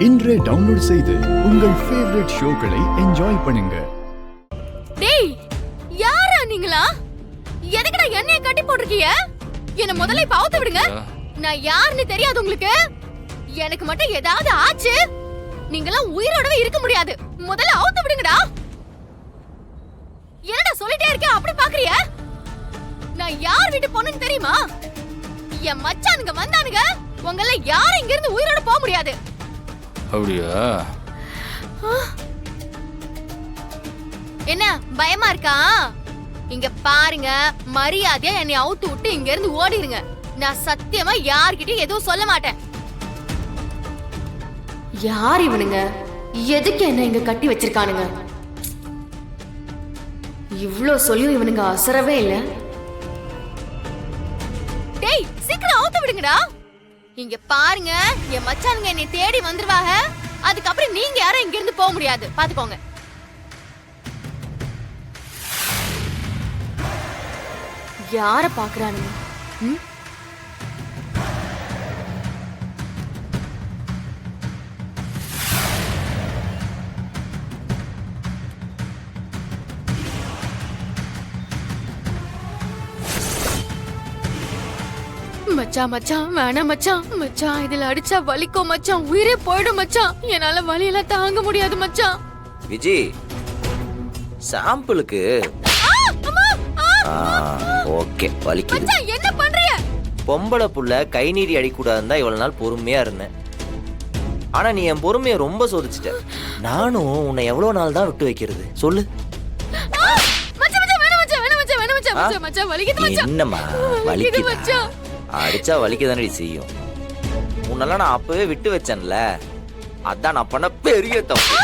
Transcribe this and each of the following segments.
இன்றே டவுன்லோட் செய்து உங்கள் ஃபேவரட் ஷோக்களை என்ஜாய் பண்ணுங்க. டேய், யாரா நீங்களா? எதுக்குடா என்னைய கட்டி போட்டுருக்கீங்க? என்ன முதல்ல இப்ப அவுத்து விடுங்க. நான் யாருன்னு தெரியாது உங்களுக்கு. எனக்கு மட்டும் ஏதாவது ஆச்சு, நீங்களாம் உயிரோடவே இருக்க முடியாது. முதல்ல அவுத்து விடுங்கடா. என்னடா சொல்லிட்டே இருக்க, அப்படி பாக்குறிய? நான் யார் வீட்டு பொண்ணுன்னு தெரியுமா? என் மச்சானுங்க வந்தானுங்க, உங்கள யாரும் இங்க இருந்து உயிரோட போக முடியாது. அப்படியா? என்ன பயமா இருக்கா? இங்க பாருங்க, மரியாதையா என்னை அவுத்து விட்டு இங்க இருந்து ஓடிடுங்க. நான் சத்தியமா யார்கிட்டயும் எதுவும் சொல்ல மாட்டேன். யார் இவனுங்க? எதுக்கு என்ன இங்க கட்டி வச்சிருக்கானுங்க? இவ்ளோ சொல்லியும் இவனுங்க அசரவே இல்ல. டேய், சீக்கிரம் அவுத்து விடுங்கடா. இங்க பாருங்க, என் மச்சானுங்க என்னை தேடி வந்துருவாங்க. அதுக்கப்புறம் நீங்க யாரும் இங்க இருந்து போக முடியாது, பாத்துக்கோங்க. யார பாக்குறானுங்க? மச்சான் மச்சான், வேணாம் மச்சான். மச்சான், இதுல அடிச்சா வலிக்கும் மச்சான், உயிரே போயிடும் மச்சான். என்னால வலியெல்லாம் தாங்க முடியாது மச்சான். விஜி, சாம்பிளுக்கு ஓகே வலிக்குது. மச்சான், என்ன பண்றீங்க? பொம்பளை புள்ள கை நீடி அடிக்கூடாதுன்னு தான் இவ்வளவு நாள் பொறுமையா இருந்தேன். ஆனா நீ என் பொறுமையை ரொம்ப சோதிச்சிட்ட. நானும் உன்னை எவ்வளவு நாள் தான் விட்டு வைக்கிறது சொல்லு. என்னம்மா வலிக்குது? அடிச்சா வலிக்கதானே செய்யும். உன்னெல்லாம் நான் அப்பவே விட்டு வச்சேன்ல, அதான் நான் பண்ண பெரிய தப்பு.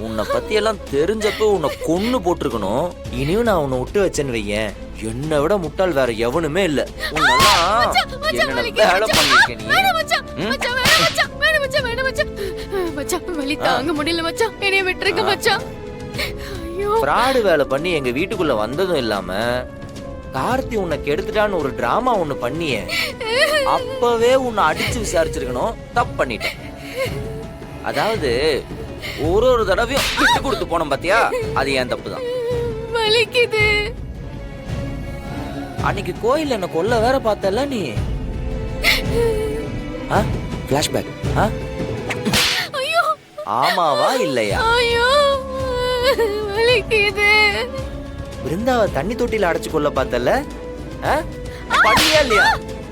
உன்னை பத்தி எல்லாம் தெரிஞ்சப்போ உன்னை கொன்னு போட்டிருக்கணும். இனியும் நான் உன்னை விட்டு வச்சேன்னு வையேன், என்னை விட முட்டாள் வேற எவனுமே இல்ல. உன்னெல்லாம் என்ன வேலை பண்ணிருக்க நீ? தாங்க முடியல மச்சான், என்னைய விட்டுருக்க மச்சான். ஃப்ராடு வேலை பண்ணி எங்க வீட்டுக்குள்ள வந்ததும் இல்லாம கார்த்தி உன்னை கெடுத்துட்டான்னு ஒரு டிராமா ஒண்ணு பண்ணியே. அப்பவே உன்னை அடிச்சு விசாரிச்சிருக்கணும், தப்பு பண்ணிட்டேன். அதாவது ஒரு தடவையும் விட்டு கொடுத்து போனோம் பாத்தியா, அது ஏன் தப்பு தான். வலிக்குது. அன்னைக்கு கோயில் என்ன கொல்ல வேற பார்த்தல நீ. பிளாஷ்பேக். ஆமாவா இல்லையா? வலிக்குது. பிருந்தாவை தண்ணி தொட்டில அடைச்சு கொல்ல பார்த்தல, பண்ணியா இல்லையா?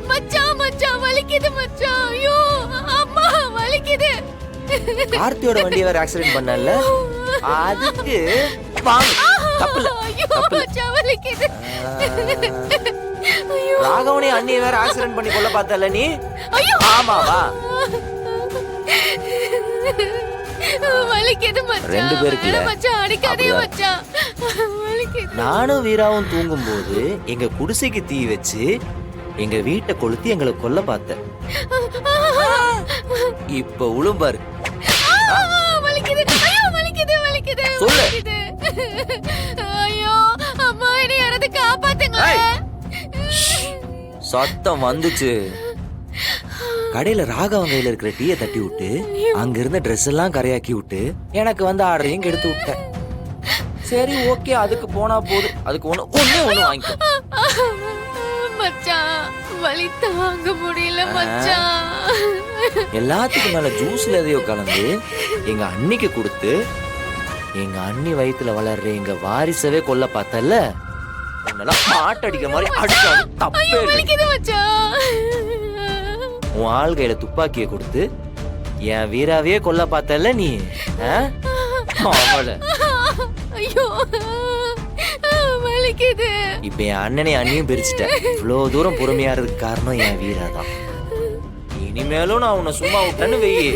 மச்சான் மச்சான் வலிக்குது மச்சான். ஐயோ அம்மா வலிக்குது. கார்த்தியோட வண்டியை வேற ஆக்சிடென்ட் பண்ணல, அதுக்கு தப்புல. ராகவனே அண்ணியை வேற ஆக்சிடென்ட் பண்ணி கொல்ல பார்த்தல நீ. ஆமாவா? ரெண்டு பேருக்கு நானும் வீராவும் தூங்கும் போது எங்க குடிசைக்கு தீ வச்சு எங்க வீட்டை கொளுத்தி எங்களை கொல்ல பார்த்த. இப்ப உளும்பாரு. சொல்லு. சத்தம் வந்துச்சு. கடையில ராகவன் கையில இருக்கிற டீயை தட்டி விட்டு அங்க இருந்த ட்ரெஸ் எல்லாம் கரையாக்கி விட்டு எனக்கு வந்து ஆர்டரையும் கெடுத்து விட்டேன். சரி ஓகே, அதுக்கு போனா போது. அதுக்கு ஒண்ணு வாங்கிக்கோ. வலி தாங்க முடியல மச்சான். எல்லாத்துக்கும் மேல ஜூஸ்ல எதையோ கலந்து எங்க அண்ணிக்கு கொடுத்து எங்க அண்ணி வயித்துல வளர்ற எங்க வாரிசவே கொல்ல பார்த்தல. உன்னெல்லாம் மாட்டடிக்கிற மாதிரி அடிச்சாலும் தப்பே இல்லை. உன் ஆள் கையில துப்பாக்கியை கொடுத்து என் வீராவையே கொல்ல பார்த்தல நீ. இப்ப என் அண்ணனை அண்ணியும் பிரிச்சுட்ட. இவ்வளவு தூரம் பொறுமையா இருக்கு காரணம் என் வீரா தான். இனிமேலும் நான் உன்னை சும்மா விட்டேன்னு வெயி,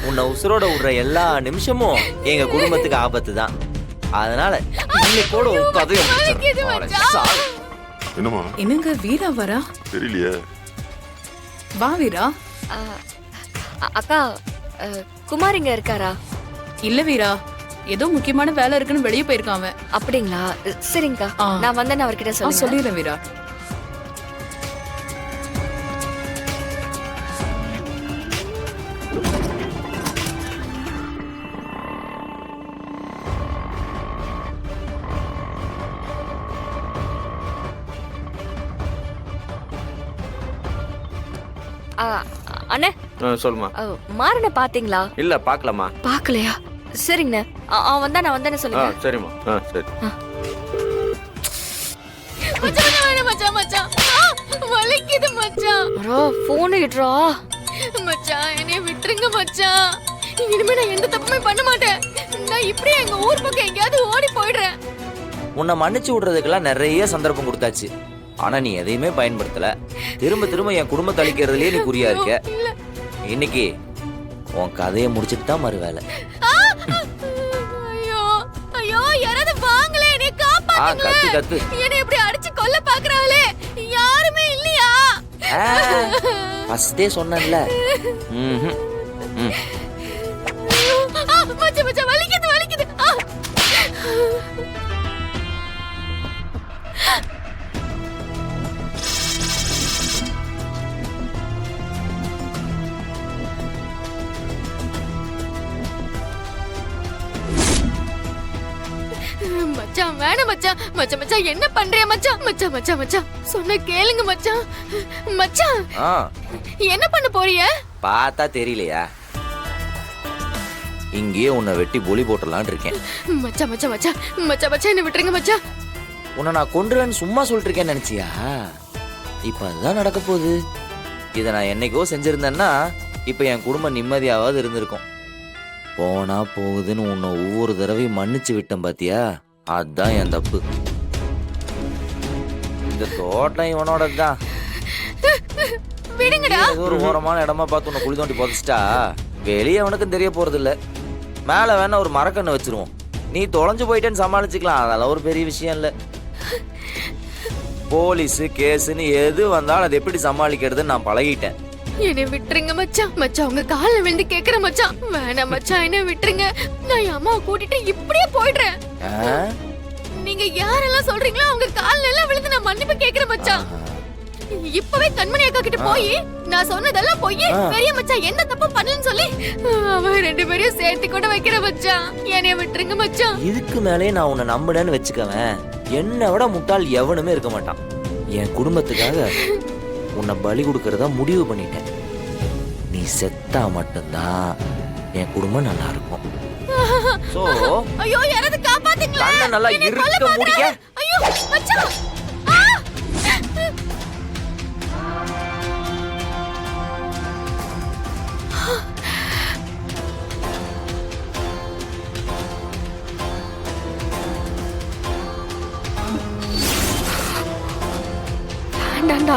உன்னை உசுரோட விடுற எல்லா நிமிஷமும் எங்க குடும்பத்துக்கு ஆபத்து தான். அதனால இன்னைக்கோட என்னங்க வீரா வரா? தெரியலையே. வா வீரா. அக்கா, குமார் இங்க இருக்காரா? இல்ல வீரா, ஏதோ முக்கியமான வேலை இருக்குன்னு வெளியே போயிருக்காங்க. அப்படிங்களா? சரிங்கக்கா, நான் வந்தேன்னு அவர்கிட்ட சொல்லிடுறேன் வீரா. சொல்லுமா. மாறனை பாத்தீங்களா? இல்ல பார்க்கலாமா. பாக்கலையா? சரிங்கண்ணே. அவன் வந்தா நான் வந்தேன்னு சொல்லுங்க. சரிம்மா. சரி. மச்சான் வேணாம் மச்சான் மச்சான். வலிக்குது மச்சான். அரோ போன் இட்றா. மச்சான் என்னைய விட்டுருங்க மச்சான். இனிமே நான் எந்த தப்புமே பண்ண மாட்டேன். நான் இப்படியே எங்க ஊர் பக்கம் எங்கேயாவது ஓடி போயிடுறேன். உன்னை மன்னிச்சு விடுறதுக்கெல்லாம் நிறைய சந்தர்ப்பம் கொடுத்தாச்சு. ஆனா நீ எதையுமே பயன்படுத்தல. திரும்ப திரும்ப என் குடும்பத்தை அழிக்கிறதுலயே நீ குறியா இருக்க. இன்னைக்கு உன் கதையை முடிச்சிட்டு தான் மறு வேலை. ஐயோ ஐயோ யாராவது வாங்களே என்னை காப்பாத்துங்க. கத்து கத்து. என்னை இப்படி அடிச்சு கொல்ல பாக்குறாங்களே யாருமே இல்லையா? ஃபர்ஸ்டே சொன்னேன்ல. மச்சான் மச்சான் வலிக்குது வலிக்குது. மச்சான் வேணாம் மச்சான். மச்சான் மச்சான் என்ன பண்றியா மச்சான்? மச்சான் மச்சான் மச்சான் சொன்ன கேளுங்க மச்சான். மச்சான் என்ன பண்ண போறிய? பார்த்தா தெரியலையா? இங்கேயே உன்னை வெட்டி பொலி போட்டலான்னு இருக்கேன். மச்சான் மச்சான் மச்சான் மச்சான் மச்சான் என்ன விட்டுருங்க மச்சான். உன்னை நான் கொன்றுவேன்னு சும்மா சொல்லிட்டு இருக்கேன்னு நினைச்சியா? இப்ப அதுதான் நடக்க போகுது. இதை நான் என்னைக்கோ செஞ்சிருந்தேன்னா இப்ப என் குடும்பம் நிம்மதியாவது இருந்திருக்கும். போனா போகுதுன்னு உன்னை ஒவ்வொரு தடவையும் மன்னிச்சு விட்டேன் பாத்தியா? அதுதான் என் தப்பு. இந்த தோட்டம் இவனோடதுதான். விடுங்கடா. ஏதோ ஒரு ஓரமான இடமா பார்த்து உன்னை குழி தோண்டி புதைச்சிட்டா வெளியே அவனுக்கும் தெரிய போறது இல்ல. மேல வேணா ஒரு மரக்கண்ணு வச்சிருவோம். நீ தொலைஞ்சு போயிட்டேன்னு சமாளிச்சுக்கலாம். அதெல்லாம் ஒரு பெரிய விஷயம் இல்ல. போலீஸ் கேஸ்ன்னு எது வந்தாலும் அதை எப்படி சமாளிக்கிறதுன்னு நான் பழகிட்டேன். என்னை விட்டுருங்க மச்சான். மச்சான் உங்க கால்ல விழுந்து கேக்குற மச்சான். வேணாம் மச்சான் என்ன விட்டுருங்க. நான் என் அம்மாவை கூட்டிட்டு இப்படியே போயிடுறேன். நீங்க யாரெல்லாம் சொல்றீங்களோ அவங்க கால்ல எல்லாம் விழுந்து நான் மன்னிப்பு கேக்குறேன் மச்சான். இப்பவே கண்மணி அக்கா கிட்ட போய் நான் சொன்னதெல்லாம் போய் பெரிய மச்சான் எந்த தப்பும் பண்ணலன்னு சொல்லி அவன் 2 பேரையும் சேர்த்து கூட வைக்கிற மச்சான். என்னைய விட்டுருங்க மச்சான். இதுக்கு மேலே நான் உன்னை நம்பினேன்னு வச்சுக்கவேன், என்னை விட முட்டாள் எவனுமே இருக்க மாட்டான். என் குடும்பத்துக்காக உன்னை பலி கொடுக்கறதா முடிவு பண்ணிட்டேன். நீ செத்தா மட்டும்தான் என் குடும்பம் நல்லா இருக்கும். சோ ஐயோ யாராவது காப்பாத்துங்களா? கண்ணை நல்லா இருக்க முடிக்க. ஐயோ மச்சான். வேண்டாண்டா.